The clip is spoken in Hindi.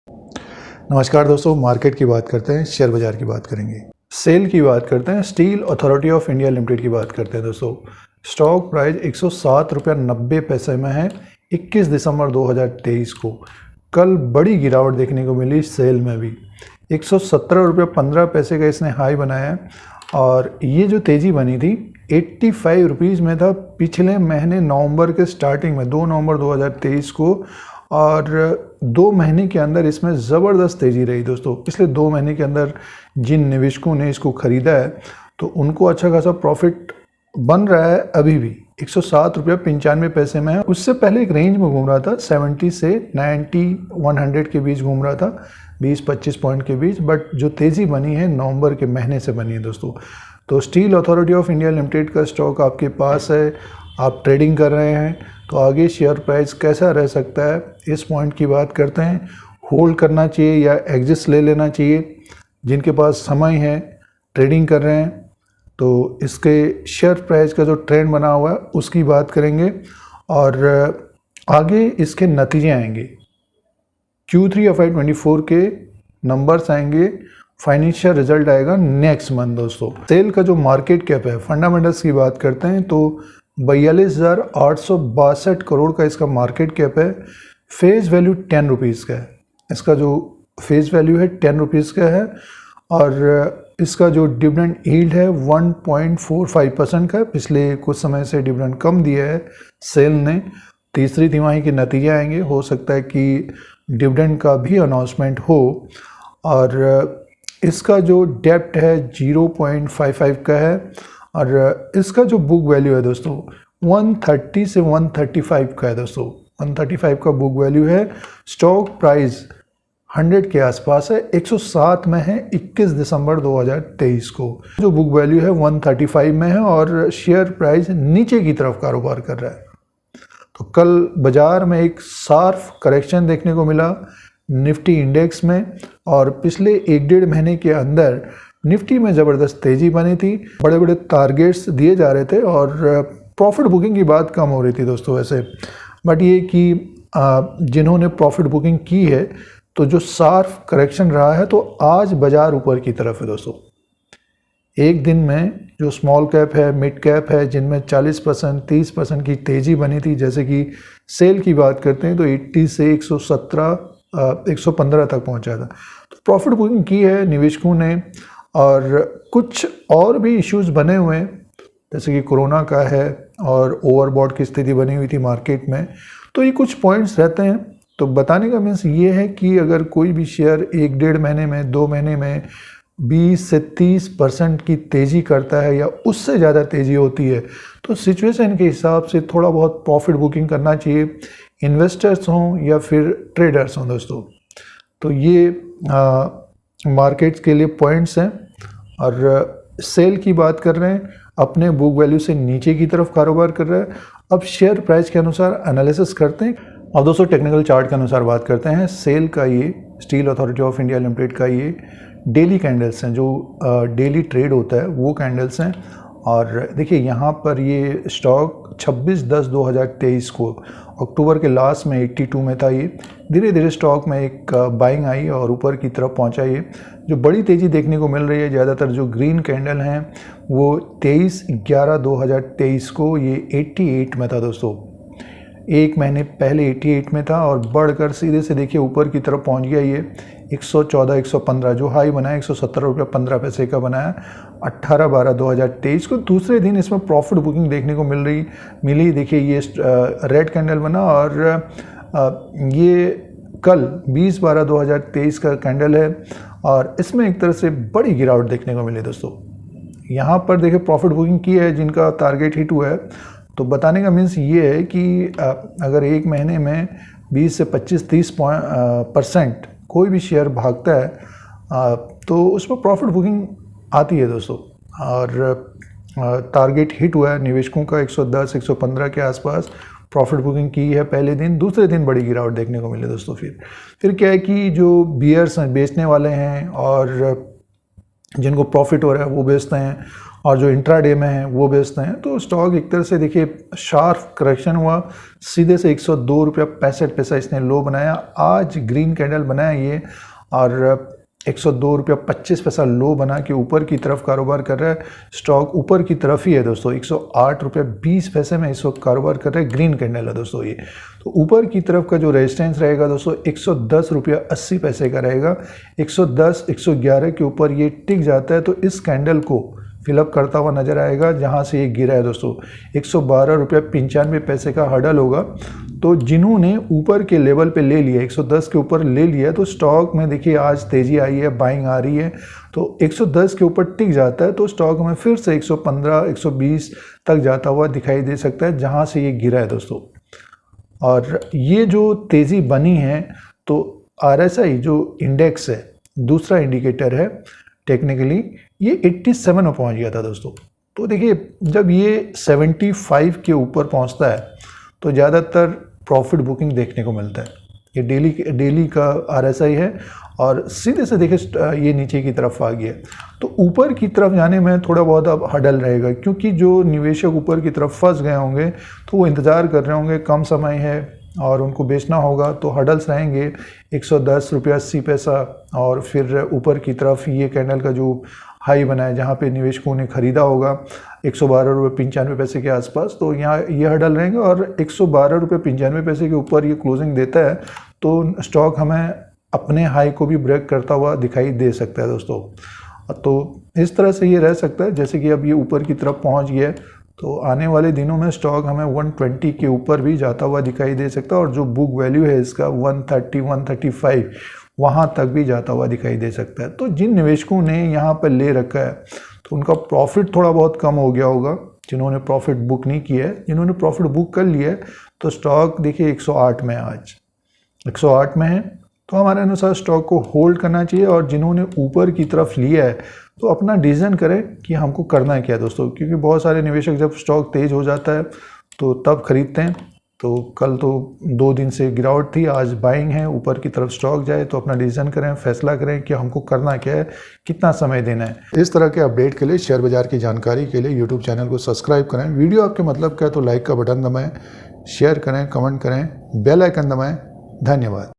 नमस्कार दोस्तों, मार्केट की बात करते हैं, शेयर बाजार की बात करेंगे। सेल की बात करते हैं, steel authority of India limited की बात करते हैं दोस्तों। स्टॉक प्राइस 107 रुपया 90 पैसे में है 21 दिसंबर 2023 को। कल बड़ी गिरावट देखने को मिली सेल में भी, 117 रुपया 15 पैसे का इसने हाई बनाया है। और ये जो तेज़ी बनी थी 85 रुपीज़ में था पिछले महीने नवंबर के स्टार्टिंग में, 2 नवंबर 2023 को। और 2 महीने के अंदर इसमें ज़बरदस्त तेज़ी रही दोस्तों। पिछले 2 महीने के अंदर जिन निवेशकों ने इसको ख़रीदा है तो उनको अच्छा खासा प्रॉफिट बन रहा है। अभी भी 107 रुपया 95 पैसे में है। उससे पहले एक रेंज में घूम रहा था, 70 से 90 100 के बीच घूम रहा था, 20-25 पॉइंट के बीच। बट जो तेज़ी बनी है नवंबर के महीने से बनी है दोस्तों। तो steel authority of India limited का स्टॉक आपके पास है, आप ट्रेडिंग कर रहे हैं, तो आगे शेयर प्राइस कैसा रह सकता है, इस पॉइंट की बात करते हैं। होल्ड करना चाहिए या एग्जिट ले लेना चाहिए? जिनके पास समय है, ट्रेडिंग कर रहे हैं, तो इसके शेयर प्राइस का जो ट्रेंड बना हुआ है उसकी बात करेंगे। और आगे इसके नतीजे आएंगे, Q3 FY24 के नंबर्स आएंगे, फाइनेंशियल रिजल्ट आएगा नेक्स्ट मंथ दोस्तों। सेल का जो मार्केट कैप है, फंडामेंटल्स की बात करते हैं तो 42,862 करोड़ का इसका मार्केट कैप है। फेस वैल्यू 10 रुपीज़ का है। इसका जो फेस वैल्यू है 10 रुपीज़ का है। और इसका जो डिविडेंड यील्ड है 1.45% का है। पिछले कुछ समय से डिविडेंड कम दिया है सेल ने। तीसरी तिमाही के नतीजे आएंगे, हो सकता है कि डिविडेंड का भी अनाउंसमेंट हो। और इसका जो डेप्ट है 0.55 का है। और इसका जो बुक वैल्यू है दोस्तों 130 से 135 का है दोस्तों। 135 का बुक वैल्यू है। स्टॉक प्राइस 100 के आसपास है, 107 में है 21 दिसंबर 2023 को। जो बुक वैल्यू है 135 में है और शेयर प्राइस नीचे की तरफ कारोबार कर रहा है। तो कल बाजार में एक शार्प करेक्शन देखने को मिला निफ्टी इंडेक्स में। और पिछले 1-1.5 महीने के अंदर निफ्टी में ज़बरदस्त तेज़ी बनी थी। बड़े बड़े टारगेट्स दिए जा रहे थे और प्रॉफिट बुकिंग की बात कम हो रही थी दोस्तों वैसे। बट ये कि जिन्होंने प्रॉफिट बुकिंग की है तो जो शार्प करेक्शन रहा है, तो आज बाजार ऊपर की तरफ है दोस्तों। एक दिन में जो स्मॉल कैप है, मिड कैप है, जिनमें 40% 30% की तेज़ी बनी थी, जैसे कि सेल की बात करते हैं तो 80 से 115 तक पहुंचा था। तो प्रॉफिट बुकिंग की है निवेशकों ने। और कुछ और भी इश्यूज बने हुए हैं, जैसे कि कोरोना का है और ओवरबॉट की स्थिति बनी हुई थी मार्केट में। तो ये कुछ पॉइंट्स रहते हैं। तो बताने का मीन्स ये है कि अगर कोई भी शेयर 1-1.5 महीने में, 2 महीने में 20 से 30% की तेज़ी करता है या उससे ज़्यादा तेज़ी होती है, तो सिचुएशन के हिसाब से थोड़ा बहुत प्रॉफिट बुकिंग करना चाहिए, इन्वेस्टर्स हों या फिर ट्रेडर्स हों दोस्तों। तो ये मार्केट्स के लिए पॉइंट्स हैं। और सेल की बात कर रहे हैं, अपने बुक वैल्यू से नीचे की तरफ कारोबार कर रहा है। अब शेयर प्राइस के अनुसार एनालिसिस करते हैं। अब दोस्तों टेक्निकल चार्ट के अनुसार बात करते हैं। सेल का ये steel authority of India limited का ये डेली कैंडल्स हैं, जो डेली ट्रेड होता है वो कैंडल्स हैं। और देखिए यहाँ पर ये स्टॉक 26/10/2023 को, अक्टूबर के लास्ट में 82 में था। ये धीरे धीरे स्टॉक में एक बाइंग आई और ऊपर की तरफ पहुंचा। ये जो बड़ी तेज़ी देखने को मिल रही है, ज़्यादातर जो ग्रीन कैंडल हैं वो 23/11/2023 को ये 88 में था दोस्तों। एक महीने पहले 88 में था और बढ़कर सीधे से देखिए ऊपर की तरफ पहुंच गया। ये 114-115 जो हाई बनाया 117 रुपया 15 पैसे का बनाया 18/12/2023 को। दूसरे दिन इसमें प्रॉफिट बुकिंग देखने को मिली। देखिए ये रेड कैंडल बना और ये कल 20/12/2023 का कैंडल है और इसमें एक तरह से बड़ी गिरावट देखने को मिली दोस्तों। यहाँ पर देखिए प्रॉफिट बुकिंग की है जिनका टारगेट हिट हुआ है। तो बताने का मीन्स ये है कि अगर एक महीने में 20 से 25-30% कोई भी शेयर भागता है तो उसमें प्रॉफिट बुकिंग आती है दोस्तों। और टारगेट हिट हुआ है निवेशकों का 110-115 के आसपास प्रॉफिट बुकिंग की है पहले दिन। दूसरे दिन बड़ी गिरावट देखने को मिली दोस्तों। फिर क्या है कि जो बियर्स हैं, बेचने वाले हैं और जिनको प्रॉफिट हो रहा है वो बेचते हैं और जो इंट्राडे में है वो बेचते हैं। तो स्टॉक एक तरह से देखिए शार्प करेक्शन हुआ, सीधे से 102 रुपया 65 पैसा इसने लो बनाया। आज ग्रीन कैंडल बनाया ये और 102 रुपया 25 पैसा लो बना के ऊपर की तरफ कारोबार कर रहा है। स्टॉक ऊपर की तरफ ही है दोस्तों, 108 रुपया 20 पैसे में इस वक्त कारोबार कर रहा है। ग्रीन कैंडल है दोस्तों ये। तो ऊपर की तरफ का जो रेजिस्टेंस रहेगा दोस्तों 110 रुपया 80 पैसे का रहेगा। 110 111 के ऊपर ये टिक जाता है तो इस कैंडल को फिलअप करता हुआ नजर आएगा। जहां से ये गिरा है दोस्तों 112 रुपया 95 पैसे का हर्डल होगा। तो जिन्होंने ऊपर के लेवल पे ले लिया, 110 के ऊपर ले लिया, तो स्टॉक में देखिए आज तेजी आई है, बाइंग आ रही है। तो 110 के ऊपर टिक जाता है तो स्टॉक में फिर से 115 120 तक जाता हुआ दिखाई दे सकता है, जहां से ये गिरा है दोस्तों। और ये जो तेजी बनी है तो RSI जो इंडेक्स है, दूसरा इंडिकेटर है टेक्निकली, ये 87 में पहुंच गया था दोस्तों। तो देखिए जब ये 75 के ऊपर पहुंचता है तो ज़्यादातर प्रॉफिट बुकिंग देखने को मिलता है। ये डेली का RSI है और सीधे से देखिए ये नीचे की तरफ आ गया। तो ऊपर की तरफ जाने में थोड़ा बहुत अब हडल रहेगा, क्योंकि जो निवेशक ऊपर की तरफ फंस गए होंगे तो वो इंतज़ार कर रहे होंगे, कम समय है और उनको बेचना होगा, तो हडल्स रहेंगे 110 रुपया 80 पैसा। और फिर ऊपर की तरफ ये कैंडल का जो हाई बना है जहाँ पे निवेशकों ने खरीदा होगा 112 रुपये 95 पैसे के आसपास, तो यहाँ ये हडल रहेंगे। और 112 रुपये 95 पैसे के ऊपर ये क्लोजिंग देता है तो स्टॉक हमें अपने हाई को भी ब्रेक करता हुआ दिखाई दे सकता है दोस्तों। तो इस तरह से ये रह सकता है, जैसे कि अब ये ऊपर की तरफ पहुँच गया है तो आने वाले दिनों में स्टॉक हमें 120 के ऊपर भी जाता हुआ दिखाई दे सकता है। और जो बुक वैल्यू है इसका 130 135 वहाँ तक भी जाता हुआ दिखाई दे सकता है। तो जिन निवेशकों ने यहाँ पर ले रखा है तो उनका प्रॉफिट थोड़ा बहुत कम हो गया होगा, जिन्होंने प्रॉफिट बुक नहीं किया है। जिन्होंने प्रॉफिट बुक कर लिया है तो स्टॉक देखिए 108 में है, आज 108 में है। तो हमारे अनुसार स्टॉक को होल्ड करना चाहिए। और जिन्होंने ऊपर की तरफ लिया है तो अपना डिसीजन करें कि हमको करना है क्या दोस्तों, क्योंकि बहुत सारे निवेशक जब स्टॉक तेज हो जाता है तो तब खरीदते हैं। तो कल तो 2 दिन से गिरावट थी, आज बाइंग है, ऊपर की तरफ स्टॉक जाए तो अपना डिसीजन करें, फैसला करें कि हमको करना क्या है, कितना समय देना है। इस तरह के अपडेट के लिए, शेयर बाजार की जानकारी के लिए यूट्यूब चैनल को सब्सक्राइब करें। वीडियो आपके मतलब का है तो लाइक का बटन दबाएं, शेयर करें, कमेंट करें, बेल आइकन दबाएं। धन्यवाद।